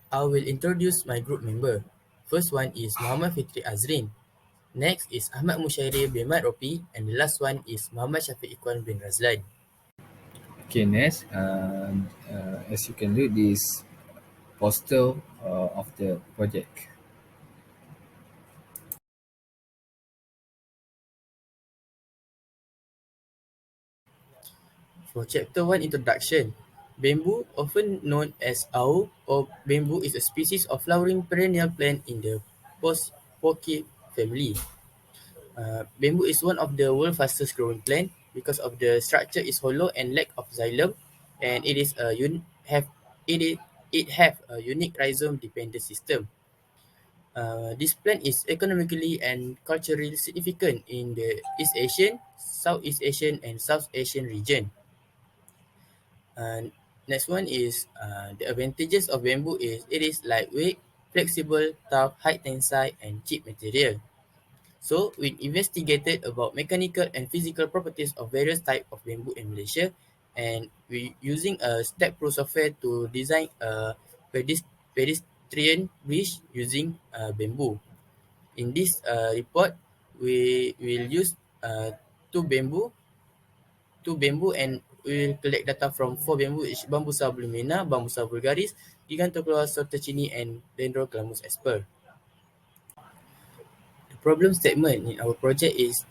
I will introduce my group member. First one is Muhammad Fitri Azrin. Next is Ahmad Musyairi bin Ropi, and the last one is Muhammad Syafiq bin Razlan. Okay, next, as you can read this poster of the project. For Chapter 1 Introduction, bamboo, often known as au or bamboo, is a species of flowering perennial plant in the Poaceae family. Bamboo is one of the world's fastest growing plant because of the structure is hollow and lack of xylem, and it is a it have a unique rhizome dependent system. This plant is economically and culturally significant in the East Asian, Southeast Asian, and South Asian region. And next one is the advantages of bamboo is it is lightweight, flexible, tough, high tensile, and cheap material. So we investigated about mechanical and physical properties of various types of bamboo in Malaysia, and we using a Staad Pro software to design a pedestrian bridge using bamboo. In this report, we will use uh, two bamboo and we will collect data from four bamboo which Bambusa volumina, Bambusa vulgaris, Gigantochlora sortacini, and Dendrocalamus asper. The problem statement in our project is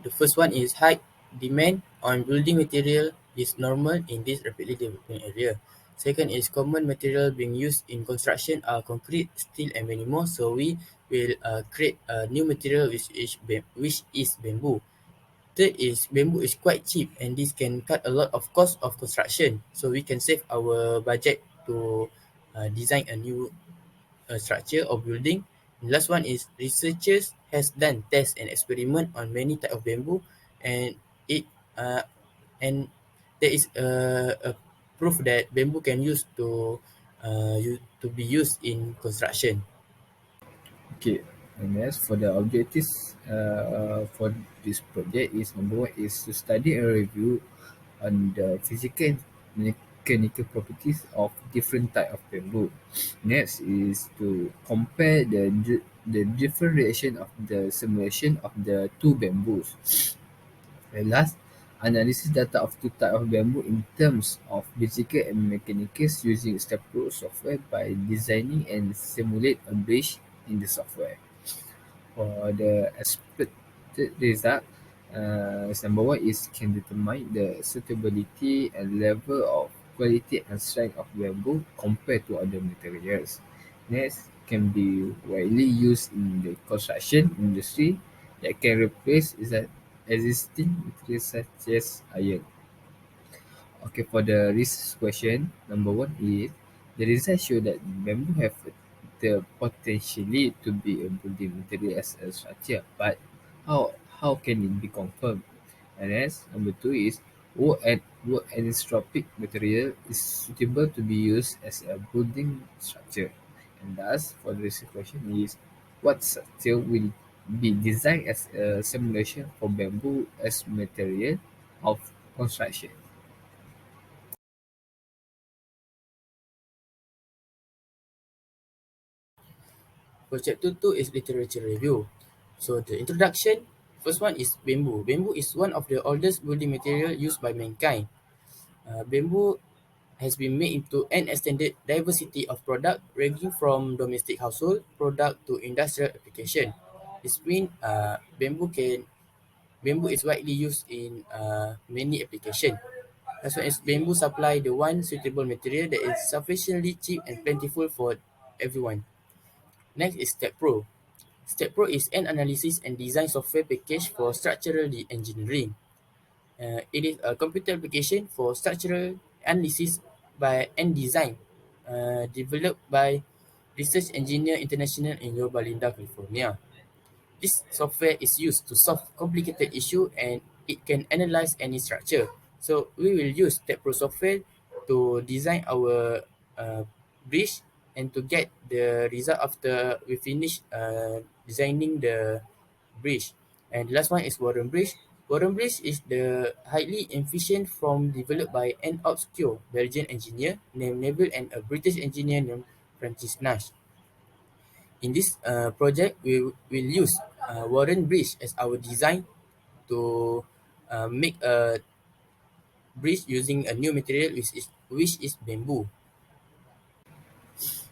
the first one is high demand on building material is normal in this rapidly developing area. Second is common material being used in construction are concrete, steel, and many more. So we will create a new material which is bamboo. Third is bamboo is quite cheap and this can cut a lot of cost of construction. So we can save our budget to design a new structure or building. The last one is researchers has done tests and experiment on many type of bamboo, and it uh, and there is a proof that bamboo can use to be used in construction. Okay, and as for the objectives for this project is number one is to study and review on the physical and mechanical properties of different type of bamboo. Next is to compare the different reaction of the simulation of the two bamboos. And last, analysis data of two type of bamboo in terms of physical and mechanical using Staad Pro software by designing and simulate a bridge in the software. For the expected result, number one is can determine the suitability and level of quality and strength of bamboo compared to other materials. Next, can be widely used in the construction industry that can replace existing materials such as iron. Okay, for the research question, number one is the research show that bamboo have the potentially to be a building material as a structure, but how can it be confirmed? And as number two is wood anisotropic material is suitable to be used as a building structure. And thus, for the research question is what structure will be designed as a simulation for bamboo as material of construction? For chapter 2 is literature review. So the introduction, first one is bamboo. Bamboo is one of the oldest building material used by mankind. Bamboo has been made into an extended diversity of product ranging from domestic household product to industrial application. This means bamboo is widely used in many applications. As well as bamboo supply the one suitable material that is sufficiently cheap and plentiful for everyone. Next is Staad Pro. Staad Pro is an analysis and design software package for structural engineering. It is a computer application for structural analysis by and design, developed by Research Engineer International in Yorba Linda, California. This software is used to solve complicated issue and it can analyze any structure. So we will use Staad Pro software to design our bridge and to get the result after we finish designing the bridge. And the last one is Warren Bridge. Warren Bridge is the highly efficient from developed by an obscure Belgian engineer named Neville and a British engineer named Francis Nash. In this project, we will use Warren Bridge as our design to make a bridge using a new material which is bamboo.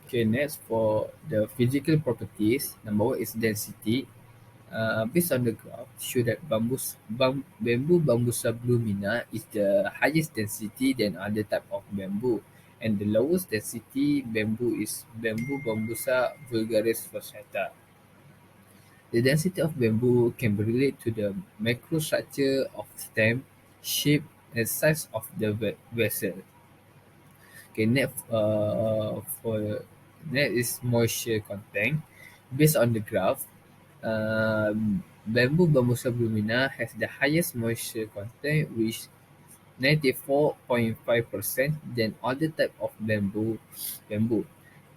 Okay, next for the physical properties, number one is density. Based on the graph, show that bamboo bambusa blumina is the highest density than other type of bamboo, and the lowest density bamboo is bamboo bambusa vulgaris fasciata. The density of bamboo can be related to the microstructure of stem, shape, and size of the vessel. Okay, for next is moisture content. Based on the graph, bamboo Bambusa blumina has the highest moisture content, which 94.5% than other type of bamboo.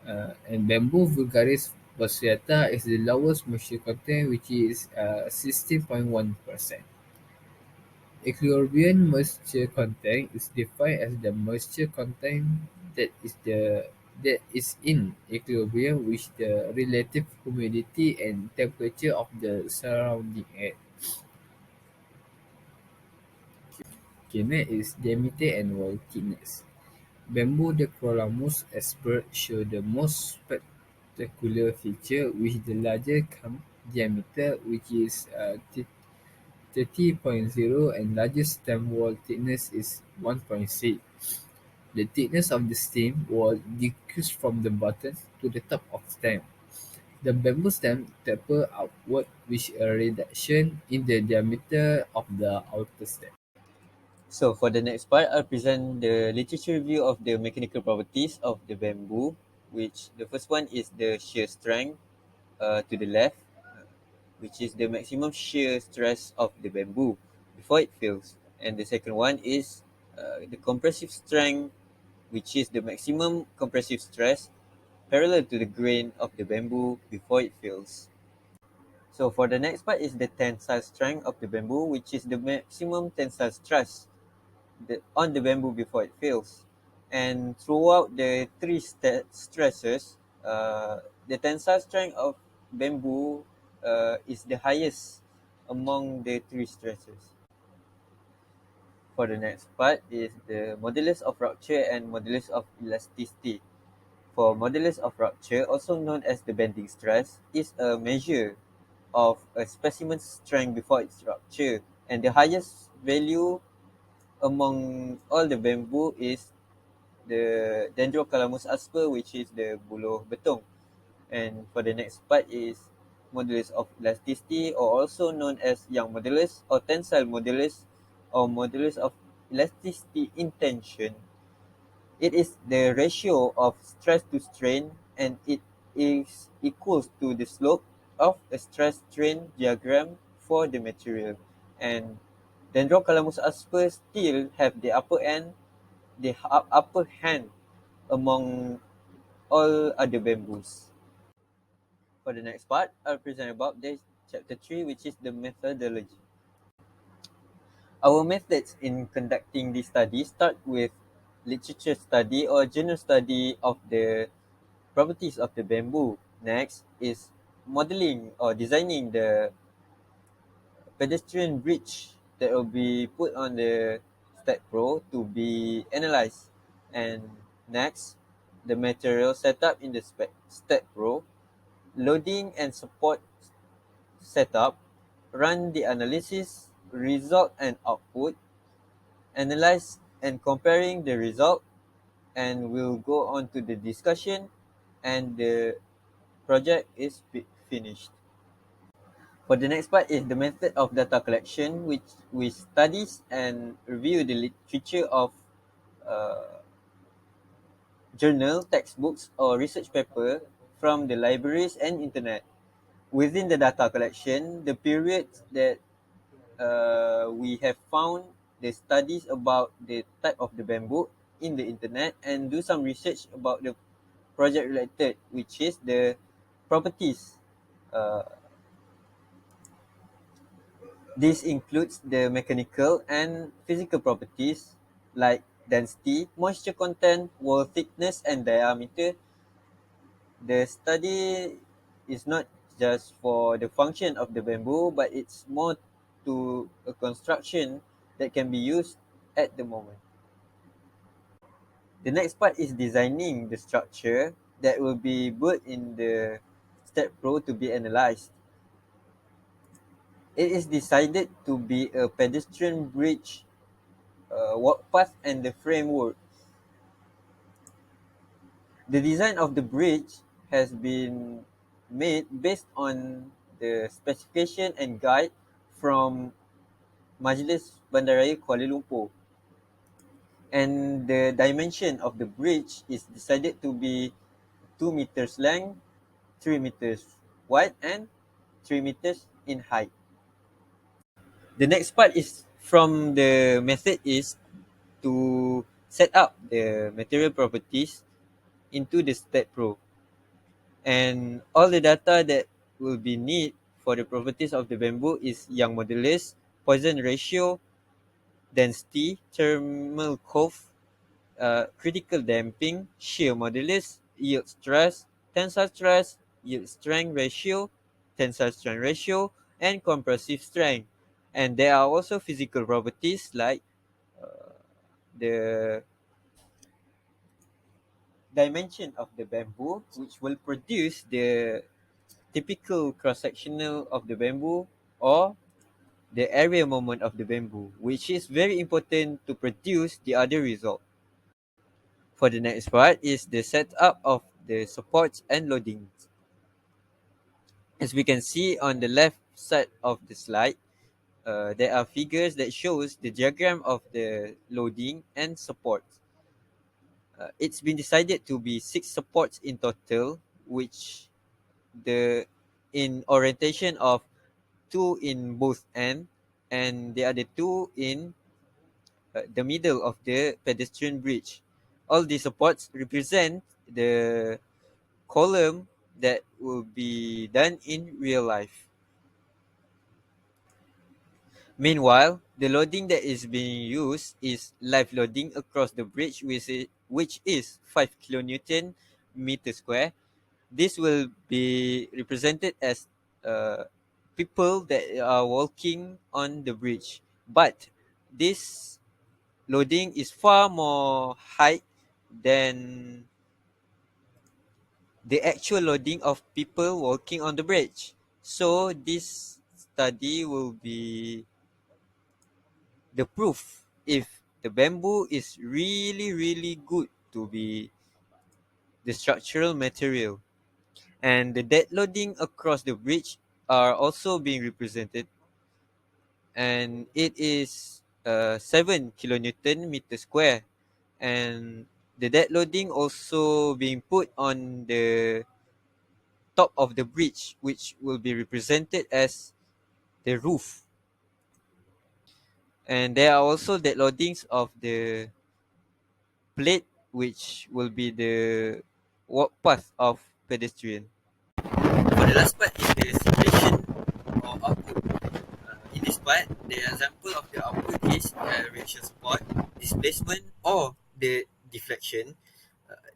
And bamboo vulgaris bassiata is the lowest moisture content, which is 16.1%. Equilibrium moisture content is defined as the moisture content that is the that is in equilibrium with the relative humidity and temperature of the surrounding air. Okay, next is diameter and wall thickness. Bamboo Dacrolamus expert show the most spectacular feature with the larger diameter, which is 30.0, and largest stem wall thickness is 1.6. The thickness of the stem wall decreases from the bottom to the top of stem. The bamboo stem taper outward with a reduction in the diameter of the outer stem. So for the next part, I'll present the literature review of the mechanical properties of the bamboo, which the first one is the shear strength to the left, which is the maximum shear stress of the bamboo before it fails. And the second one is the compressive strength, which is the maximum compressive stress parallel to the grain of the bamboo before it fails. So for the next part is the tensile strength of the bamboo, which is the maximum tensile stress on the bamboo before it fails. And throughout the three stresses, the tensile strength of bamboo is the highest among the three stresses. For the next part is the modulus of rupture and modulus of elasticity. For modulus of rupture, also known as the bending stress, is a measure of a specimen's strength before its rupture, and the highest value among all the bamboo is the Dendrocalamus asper, which is the buluh betung. And for the next part is modulus of elasticity, or also known as Young modulus or tensile modulus or modulus of elasticity in tension. It is the ratio of stress to strain, and it is equals to the slope of a stress strain diagram for the material. And Dendrocalamus asper still have the upper hand among all other bamboos. For the next part, I'll present about the chapter 3, which is the methodology. Our methods in conducting this study start with literature study or general study of the properties of the bamboo. Next is modeling or designing the pedestrian bridge that will be put on the Staad Pro to be analyzed. And next, the material setup in the Staad Pro, loading and support setup, run the analysis, result and output, analyze and comparing the result, and we'll go on to the discussion, and the project is finished. For the next part is the method of data collection, which studies and review the literature of uh, journal, textbooks, or research paper from the libraries and internet. Within the data collection, the periods that we have found the studies about the type of the bamboo in the internet, and do some research about the project related, which is the properties. Uh, this includes the mechanical and physical properties like density, moisture content, wall thickness, and diameter, The study is not just for the function of the bamboo, but it's more to a construction that can be used at the moment. The next part is designing the structure that will be built in the Staad Pro to be analyzed. It is decided to be a pedestrian bridge, walk path, and the framework. The design of the bridge has been made based on the specification and guide from Majlis Bandaraya Kuala Lumpur. And the dimension of the bridge is decided to be 2 meters length, 3 meters wide, and 3 meters in height. The next part is from the method is to set up the material properties into the Staad Pro. And all the data that will be need for the properties of the bamboo is Young modulus, Poisson ratio, density, thermal curve, critical damping, shear modulus, yield stress, tensile stress, yield strength ratio, tensile strength ratio, and compressive strength. And there are also physical properties like the dimension of the bamboo, which will produce the typical cross-sectional of the bamboo, or the area moment of the bamboo, which is very important to produce the other result. For the next part is the setup of the supports and loadings. As we can see on the left side of the slide, there are figures that shows the diagram of the loading and supports. It's been decided to be 6 supports in total, which the in orientation of 2 in both end, and the other 2 in the middle of the pedestrian bridge. All these supports represent the column that will be done in real life. Meanwhile, the loading that is being used is live loading across the bridge, which is 5 kilonewton meter square. This will be represented as people that are walking on the bridge. But this loading is far more high than the actual loading of people walking on the bridge. So this study will be the proof if the bamboo is really really good to be the structural material. And the dead loading across the bridge are also being represented, and it is 7 kilonewton meter square, and the dead loading also being put on the top of the bridge, which will be represented as the roof. And there are also dead loadings of the plate, which will be the walk path of pedestrian. For the last part is the simulation or output. In this part, the example of the output is reaction support, displacement or the deflection,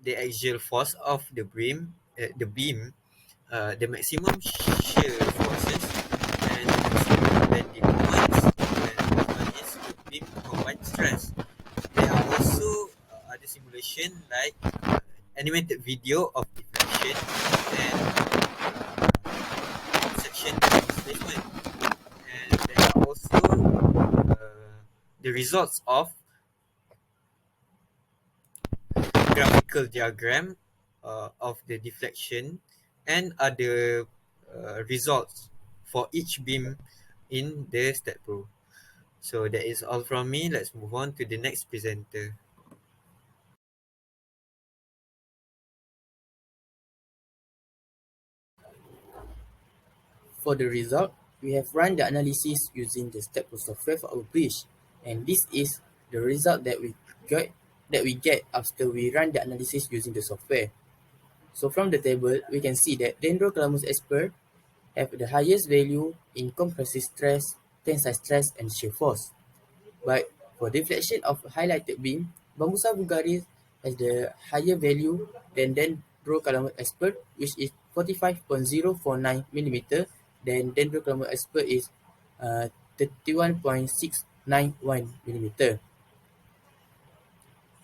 the axial force of the beam, the maximum shear forces, and the maximum bending moments, and this one is the beam combined stress. There are also other simulation like animated video of deflection and section displacement, and there are also the results of graphical diagram of the deflection and other results for each beam in the Staad Pro. So that is all from me. Let's move on to the next presenter. For the result, we have run the analysis using the Staad Pro software for our bridge, and this is the result that we get after we run the analysis using the software. So from the table, we can see that dendrocalamus asper have the highest value in compressive stress, tensile stress, and shear force. But for deflection of highlighted beam, Bambusa vulgaris has the higher value than dendrocalamus asper, which is 45.049 millimeter, then dendrocalamus asper is 31.691 millimeter.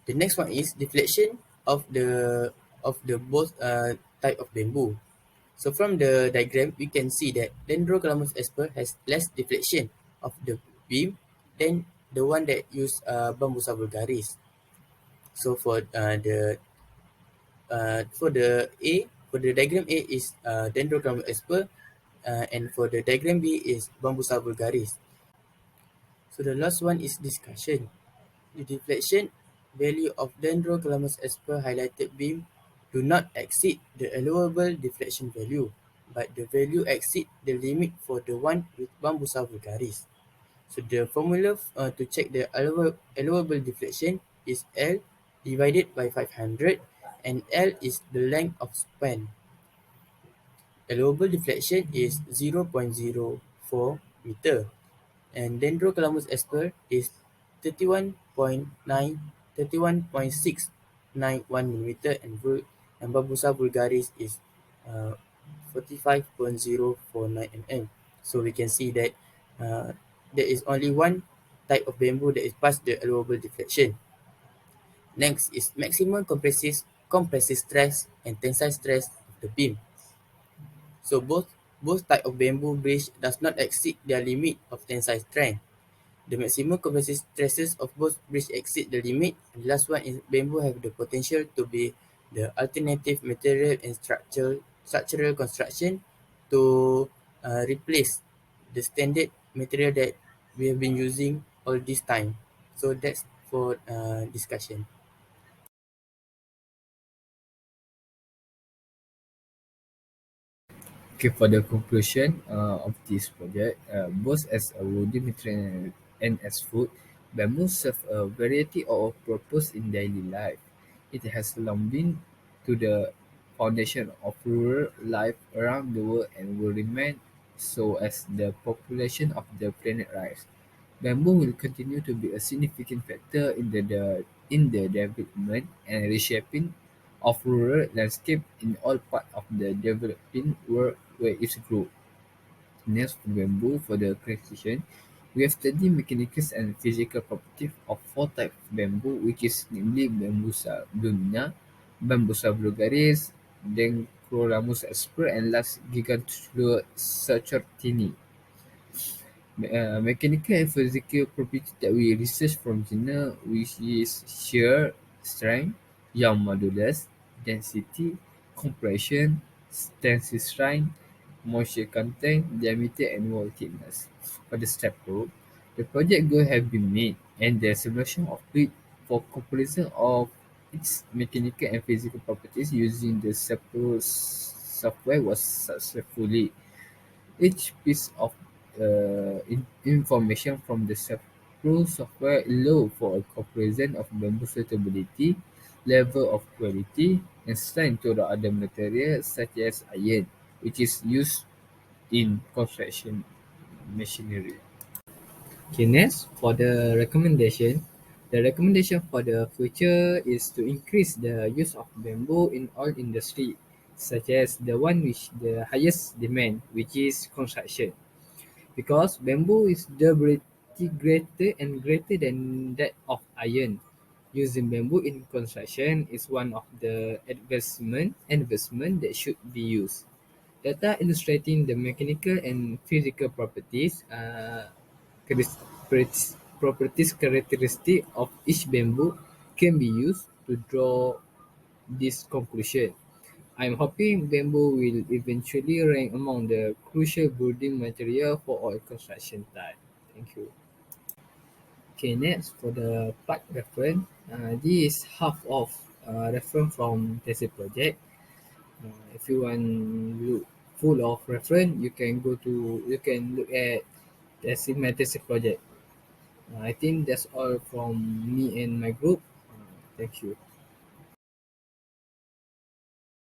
The next one is deflection of the both type of bamboo. So from the diagram, we can see that dendrocalamus asper has less deflection of the beam than the one that use Bambusa vulgaris. So for the diagram A is dendrocalamus asper, and for the diagram B is Bambusa vulgaris. So the last one is discussion. The deflection value of dendrocalamus asper highlighted beam do not exceed the allowable deflection value, but the value exceed the limit for the one with Bambusa vulgaris. So the formula to check the allowable deflection is L divided by 500, and L is the length of span. Allowable deflection is 0.04 meter, and dendrocalamus asper is 31.691 millimeter, and Bambusa vulgaris is uh, 45.049 mm. So we can see that there is only one type of bamboo that is past the allowable deflection. Next is maximum compressive stress and tensile stress of the beam. So both type of bamboo bridge does not exceed their limit of tensile strength. The maximum compressive stresses of both bridge exceed the limit, and the last one is bamboo have the potential to be the alternative material in structural construction to replace the standard material that we have been using all this time. So that's for discussion. Okay, for the conclusion of this project, both as a rudimentary and as food, bamboo serve a variety of purpose in daily life. It has long been to the foundation of rural life around the world and will remain so as the population of the planet rise. Bamboo will continue to be a significant factor in the development and reshaping of rural landscape in all parts of the developing world where it grew. Next, for bamboo for the classification, we have studied mechanical and physical properties of four types of bamboo, which is namely Bambusa blumina, Bambusa vulgaris, Dendrocalamus asper, and last Gigantulus sachertini. Mechanical and physical properties that we research from China, which is shear strength, young modulus, density, compression, tensile strength, moisture content, diameter, and wall thickness. For the Staad Pro, the project goal have been made, and the simulation of it for comparison of its mechanical and physical properties using the Staad Pro software was successfully. Each piece of information from the Pro software allows for a comparison of bamboo suitability, level of quality, and strength to the other materials such as iron, which is used in construction machinery. Okay, next for the recommendation. The recommendation for the future is to increase the use of bamboo in all industry, such as the one with the highest demand, which is construction. Because bamboo is durability greater than that of iron. Using bamboo in construction is one of the investment that should be used. Data illustrating the mechanical and physical properties characteristic of each bamboo can be used to draw this conclusion. I'm hoping bamboo will eventually rank among the crucial building material for all construction type. Thank you. Okay, next for the part reference. This is half of reference from thesis project. If you want look full of reference, you can look at thesis project. I think that's all from me and my group. Thank you.